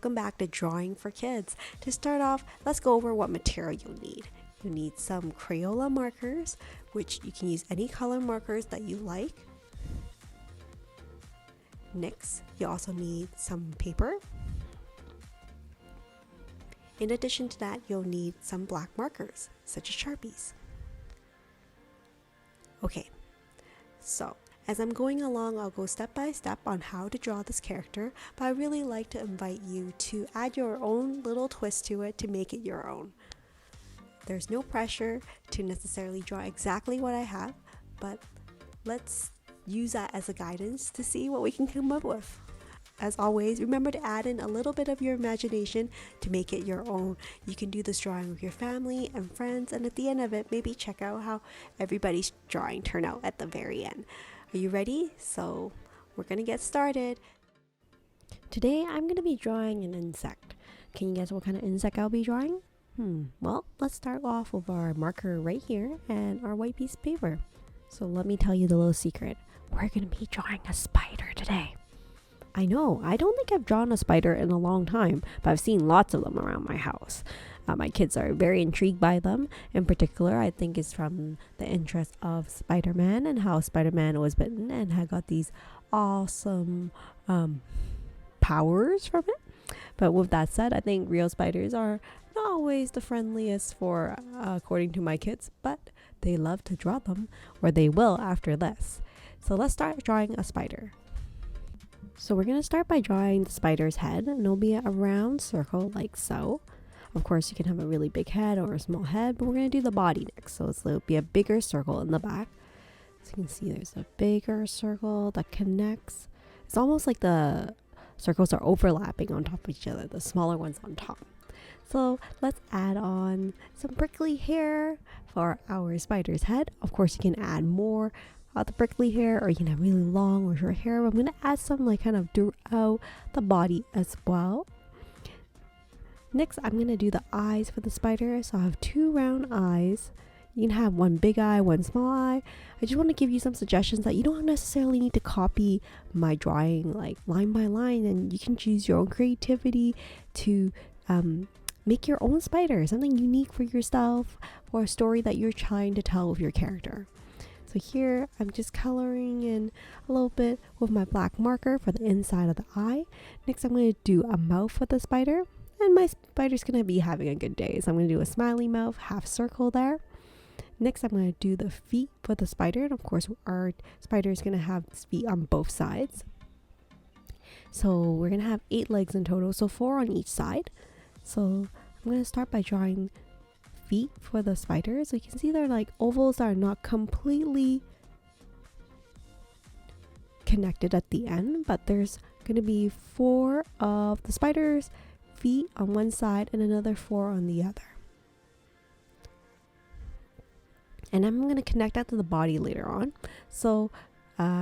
welcome back to Drawing for Kids. To start off, let's go over what material you'll need. You need some Crayola markers, which you can use any color markers that you like. Next, you also need some paper. In addition to that, you'll need some black markers, such as Sharpies. Okay, so as I'm going along, I'll go step by step on how to draw this character, but I really like to invite you to add your own little twist to it to make it your own. There's no pressure to necessarily draw exactly what I have, but let's use that as a guidance to see what we can come up with. As always, remember to add in a little bit of your imagination to make it your own. You can do this drawing with your family and friends, and at the end of it, maybe check out how everybody's drawing turned out at the very end. Are you ready? So we're gonna get started. Today I'm gonna be drawing an insect. Can you guess what kind of insect I'll be drawing? Well, let's start off with our marker right here and our white piece of paper. So let me tell you the little secret. We're gonna be drawing a spider today. I know, I don't think I've drawn a spider in a long time, but I've seen lots of them around my house. My kids are very intrigued by them. In particular, I think it's from the interest of Spider-Man and how Spider-Man was bitten and had got these awesome powers from it. But with that said, I think real spiders are not always the friendliest for, according to my kids, but they love to draw them, or they will after this. So let's start drawing a spider. So we're going to start by drawing the spider's head, and it'll be a round circle like so. Of course, you can have a really big head or a small head, but we're going to do the body next. So it'll be a bigger circle in the back. So you can see there's a bigger circle that connects. It's almost like the circles are overlapping on top of each other, the smaller ones on top. So let's add on some prickly hair for our spider's head. Of course, you can add more the prickly hair, or you can have really long or short hair. I'm going to add some like kind of throughout the body as well. Next, I'm going to do the eyes for the spider. So I have two round eyes. You can have one big eye, one small eye. I just want to give you some suggestions that you don't necessarily need to copy my drawing like line by line, and you can choose your own creativity to make your own spider, something unique for yourself or a story that you're trying to tell with your character. So here I'm just coloring in a little bit with my black marker for the inside of the eye. Next, I'm going to do a mouth for the spider, and my spider's going to be having a good day. So I'm going to do a smiley mouth, half circle there. Next, I'm going to do the feet for the spider, and of course our spider is going to have its feet on both sides. So we're going to have 8 legs in total, so 4 on each side. So I'm going to start by drawing feet for the spider. So you can see they're like ovals that are not completely connected at the end, but there's going to be 4 of the spider's feet on one side and another 4 on the other. And I'm going to connect that to the body later on. So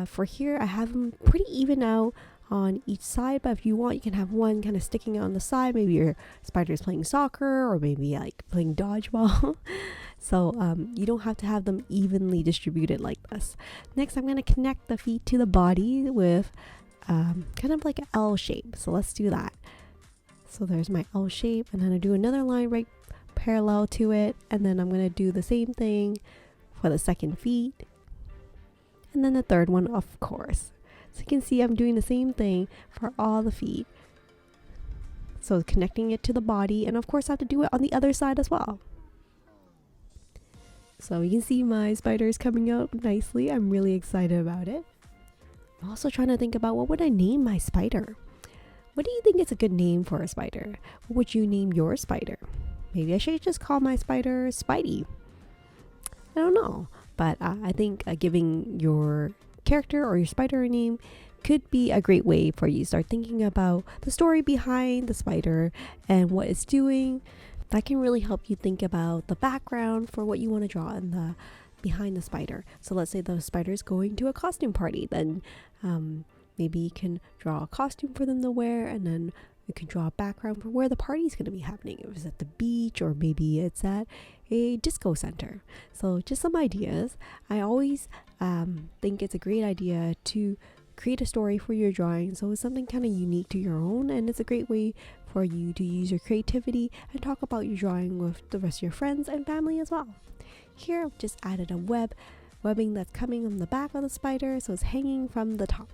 for here, I have them pretty even out on each side, but if you want, you can have one kind of sticking out on the side. Maybe your spider's playing soccer, or maybe like playing dodgeball. So you don't have to have them evenly distributed like this. Next, I'm going to connect the feet to the body with kind of like an L shape. So let's do that. So there's my L shape, and then I do another line right parallel to it, and then I'm going to do the same thing for the second feet, and then the third one, of course. So you can see I'm doing the same thing for all the feet. So connecting it to the body, and of course I have to do it on the other side as well. So you can see my spider is coming out nicely. I'm really excited about it. I'm also trying to think about what would I name my spider. What do you think is a good name for a spider? What would you name your spider? Maybe I should just call my spider Spidey. I don't know, but I think giving your character or your spider a name could be a great way for you to start thinking about the story behind the spider and what it's doing. That can really help you think about the background for what you want to draw in the behind the spider. So let's say the spider is going to a costume party, then maybe you can draw a costume for them to wear, and then you can draw a background for where the party is going to be happening. If it's at the beach, or maybe it's at a disco center. So just some ideas. I always think it's a great idea to create a story for your drawing, so it's something kind of unique to your own, and it's a great way for you to use your creativity and talk about your drawing with the rest of your friends and family as well. Here I've just added a webbing that's coming from the back of the spider, so it's hanging from the top.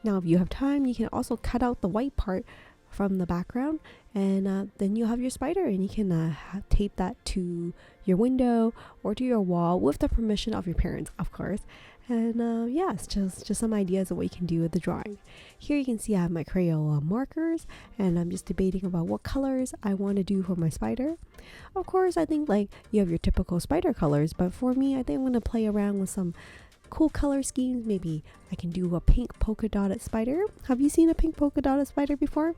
Now if you have time, you can also cut out the white part from the background, and then you'll have your spider, and you can tape that to your window or to your wall with the permission of your parents, of course. And yeah, it's just some ideas of what you can do with the drawing. Here you can see I have my Crayola markers, and I'm just debating about what colors I want to do for my spider. Of course, I think like you have your typical spider colors, but for me, I think I'm going to play around with some cool color schemes. Maybe I can do a pink polka dotted spider. Have you seen a pink polka dotted spider before?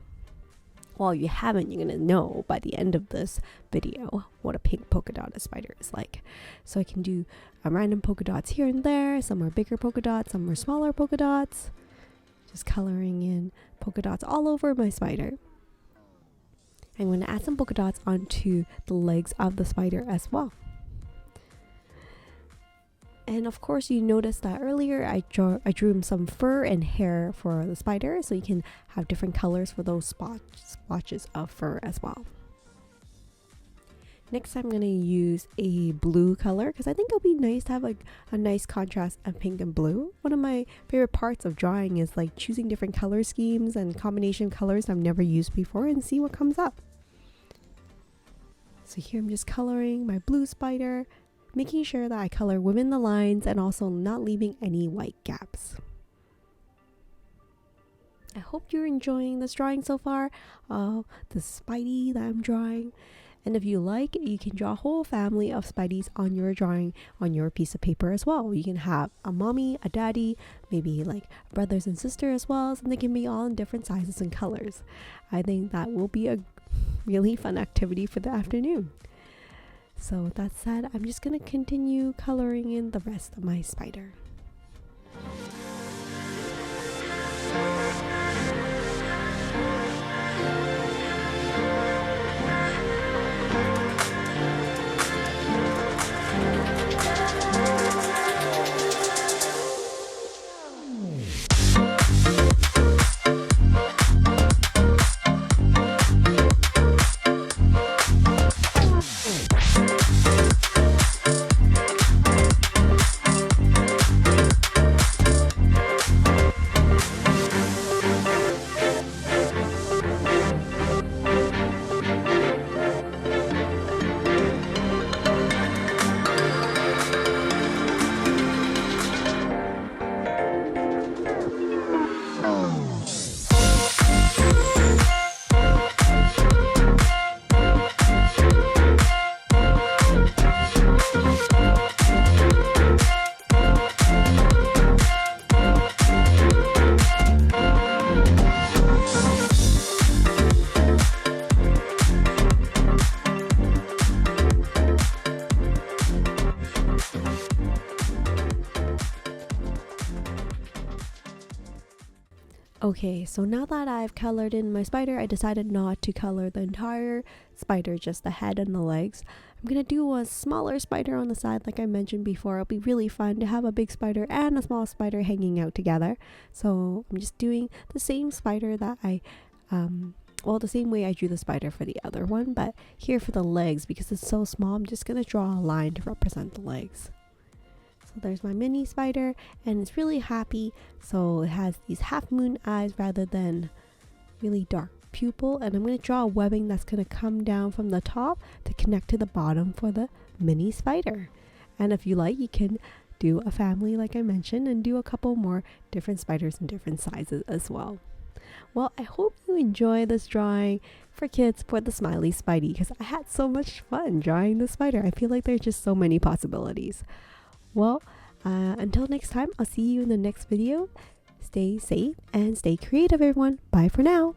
Well, if you haven't, you're gonna know by the end of this video what a pink polka dotted spider is like. So I can do random polka dots here and there. Some are bigger polka dots, some are smaller polka dots. Just coloring in polka dots all over my spider. I'm going to add some polka dots onto the legs of the spider as well. And of course, you noticed that earlier I drew some fur and hair for the spider, so you can have different colors for those splotches of fur as well. Next, I'm going to use a blue color because I think it'll be nice to have like a nice contrast of pink and blue. One of my favorite parts of drawing is like choosing different color schemes and combination of colors I've never used before and see what comes up. So here I'm just coloring my blue spider, making sure that I color within the lines and also not leaving any white gaps. I hope you're enjoying this drawing so far, the Spidey that I'm drawing. And if you like, you can draw a whole family of Spideys on your drawing on your piece of paper as well. You can have a mommy, a daddy, maybe like brothers and sisters as well, and they can be all in different sizes and colors. I think that will be a really fun activity for the afternoon. So with that said, I'm just going to continue coloring in the rest of my spider. Okay, so now that I've colored in my spider, I decided not to color the entire spider, just the head and the legs. I'm gonna do a smaller spider on the side like I mentioned before. It'll be really fun to have a big spider and a small spider hanging out together. So I'm just doing the same spider that the same way I drew the spider for the other one, but here for the legs, because it's so small, I'm just gonna draw a line to represent the legs. So there's my mini spider, and it's really happy. So it has these half moon eyes rather than really dark pupil. And I'm going to draw a webbing that's going to come down from the top to connect to the bottom for the mini spider. And if you like, you can do a family like I mentioned and do a couple more different spiders in different sizes as well. Well, I hope you enjoy this drawing for kids for the Smiley Spidey, because I had so much fun drawing the spider. I feel like there's just so many possibilities. Well, until next time, I'll see you in the next video. Stay safe and stay creative, everyone. Bye for now.